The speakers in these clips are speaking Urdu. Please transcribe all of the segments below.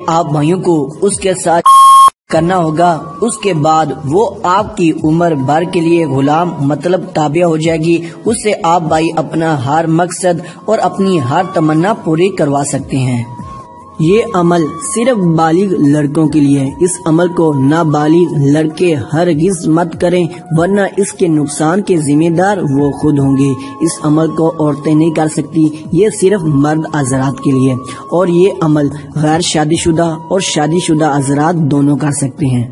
آپ بھائیوں کو اس کے ساتھ کرنا ہوگا، اس کے بعد وہ آپ کی عمر بھر کے لیے غلام مطلب تابع ہو جائے گی۔ اس سے آپ بھائی اپنا ہر مقصد اور اپنی ہر تمنا پوری کروا سکتے ہیں۔ یہ عمل صرف بالغ لڑکوں کے لیے ہے۔ اس عمل کو نابالغ لڑکے ہرگز مت کریں، ورنہ اس کے نقصان کے ذمہ دار وہ خود ہوں گے۔ اس عمل کو عورتیں نہیں کر سکتی، یہ صرف مرد حضرات کے لیے، اور یہ عمل غیر شادی شدہ اور شادی شدہ حضرات دونوں کر سکتے ہیں،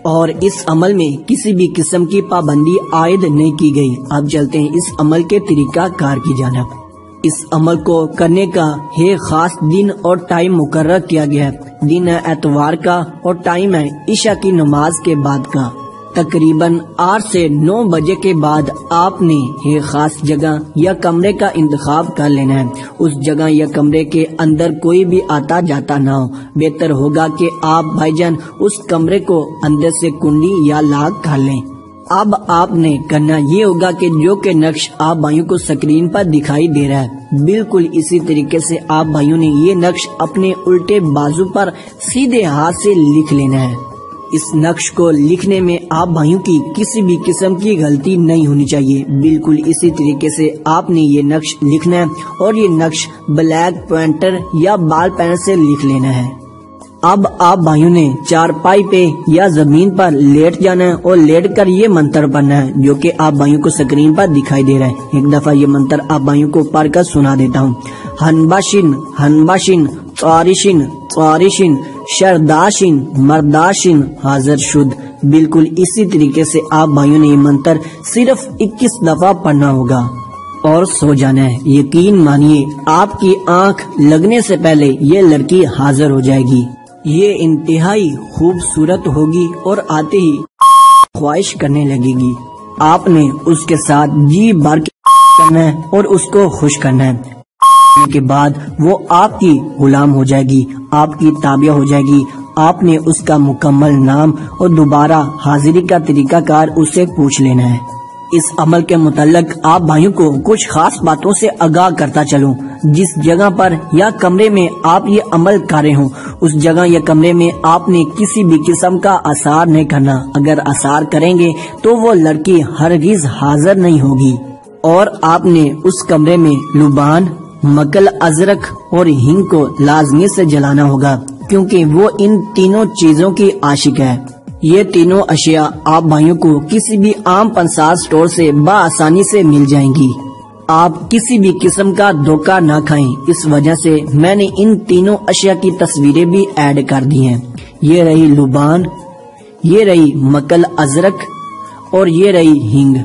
اور اس عمل میں کسی بھی قسم کی پابندی عائد نہیں کی گئی۔ اب چلتے ہیں اس عمل کے طریقہ کار کی جانب۔ اس عمل کو کرنے کا ایک خاص دن اور ٹائم مقرر کیا گیا ہے۔ دن ہے اتوار کا اور ٹائم ہے عشاء کی نماز کے بعد کا۔ تقریباً 8 سے 9 بجے کے بعد آپ نے ایک خاص جگہ یا کمرے کا انتخاب کر لینا ہے۔ اس جگہ یا کمرے کے اندر کوئی بھی آتا جاتا نہ ہو۔ بہتر ہوگا کہ آپ بھائی جان اس کمرے کو اندر سے کنڈی یا لاک کر لیں۔ اب آپ نے کرنا یہ ہوگا کہ جو کہ نقش آپ بھائیوں کو سکرین پر دکھائی دے رہا ہے، بالکل اسی طریقے سے آپ بھائیوں نے یہ نقش اپنے الٹے بازو پر سیدھے ہاتھ سے لکھ لینا ہے۔ اس نقش کو لکھنے میں آپ بھائیوں کی کسی بھی قسم کی غلطی نہیں ہونی چاہیے۔ بالکل اسی طریقے سے آپ نے یہ نقش لکھنا ہے، اور یہ نقش بلیک پوائنٹر یا بال پین سے لکھ لینا ہے۔ اب آپ بھائیوں نے چارپائی پہ یا زمین پر لیٹ جانا ہے، اور لیٹ کر یہ منتر پڑھنا ہے جو کہ آپ بھائیوں کو سکرین پر دکھائی دے رہا ہے۔ ایک دفعہ یہ منتر آپ بھائیوں کو پڑھ کر سنا دیتا ہوں۔ ہنباشن ہنباشن طارشن طارشن شرداشن مرداشن حاضر شد۔ بالکل اسی طریقے سے آپ بھائیوں نے یہ منتر صرف 21 دفعہ پڑھنا ہوگا اور سو جانا ہے۔ یقین مانیے آپ کی آنکھ لگنے سے پہلے یہ لڑکی حاضر ہو جائے گی۔ یہ انتہائی خوبصورت ہوگی اور آتے ہی خواہش کرنے لگے گی۔ آپ نے اس کے ساتھ جی بھر کے کرنا ہے اور اس کو خوش کرنا ہے۔ کے بعد وہ آپ کی غلام ہو جائے گی، آپ کی تابع ہو جائے گی۔ آپ نے اس کا مکمل نام اور دوبارہ حاضری کا طریقہ کار اس سے پوچھ لینا ہے۔ اس عمل کے متعلق آپ بھائیوں کو کچھ خاص باتوں سے آگاہ کرتا چلوں۔ جس جگہ پر یا کمرے میں آپ یہ عمل کر رہے ہوں، اس جگہ یا کمرے میں آپ نے کسی بھی قسم کا اثار نہیں کرنا۔ اگر اثار کریں گے تو وہ لڑکی ہرگز حاضر نہیں ہوگی، اور آپ نے اس کمرے میں لبان، مکل ازرک اور ہینگ کو لازمی سے جلانا ہوگا، کیونکہ وہ ان تینوں چیزوں کی عاشق ہے۔ یہ تینوں اشیاء آپ بھائیوں کو کسی بھی عام پنسار سٹور سے بآسانی سے مل جائیں گی۔ آپ کسی بھی قسم کا دھوکہ نہ کھائیں، اس وجہ سے میں نے ان تینوں اشیاء کی تصویریں بھی ایڈ کر دی ہیں۔ یہ رہی لبان، یہ رہی مکل ازرک اور یہ رہی ہینگ۔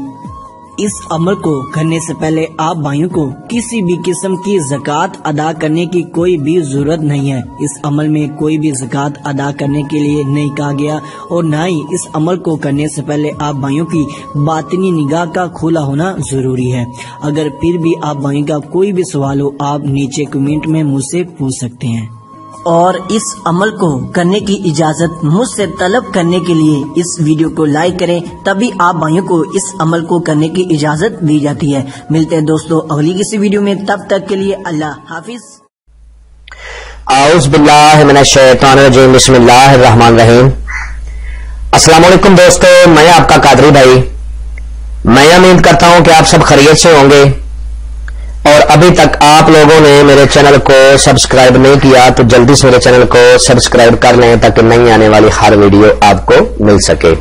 اس عمل کو کرنے سے پہلے آپ بھائیوں کو کسی بھی قسم کی زکوٰۃ ادا کرنے کی کوئی بھی ضرورت نہیں ہے۔ اس عمل میں کوئی بھی زکوٰۃ ادا کرنے کے لیے نہیں کہا گیا، اور نہ ہی اس عمل کو کرنے سے پہلے آپ بھائیوں کی باطنی نگاہ کا کھلا ہونا ضروری ہے۔ اگر پھر بھی آپ بھائیوں کا کوئی بھی سوال ہو، آپ نیچے کمنٹ میں مجھ سے پوچھ سکتے ہیں۔ اور اس عمل کو کرنے کی اجازت مجھ سے طلب کرنے کے لیے اس ویڈیو کو لائک کریں، تبھی آپ بھائیوں کو اس عمل کو کرنے کی اجازت دی جاتی ہے۔ ملتے ہیں دوستوں اگلی کسی ویڈیو میں، تب تک کے لیے اللہ حافظ۔ اعوذ باللہ من الشیطان الرجیم، بسم اللہ الرحمن الرحیم۔ السلام علیکم دوستو، میں آپ کا قادری بھائی۔ میں امید کرتا ہوں کہ آپ سب خیریت سے ہوں گے، اور ابھی تک آپ لوگوں نے میرے چینل کو سبسکرائب نہیں کیا تو جلدی سے میرے چینل کو سبسکرائب کر لیں تاکہ نئی آنے والی ہر ویڈیو آپ کو مل سکے۔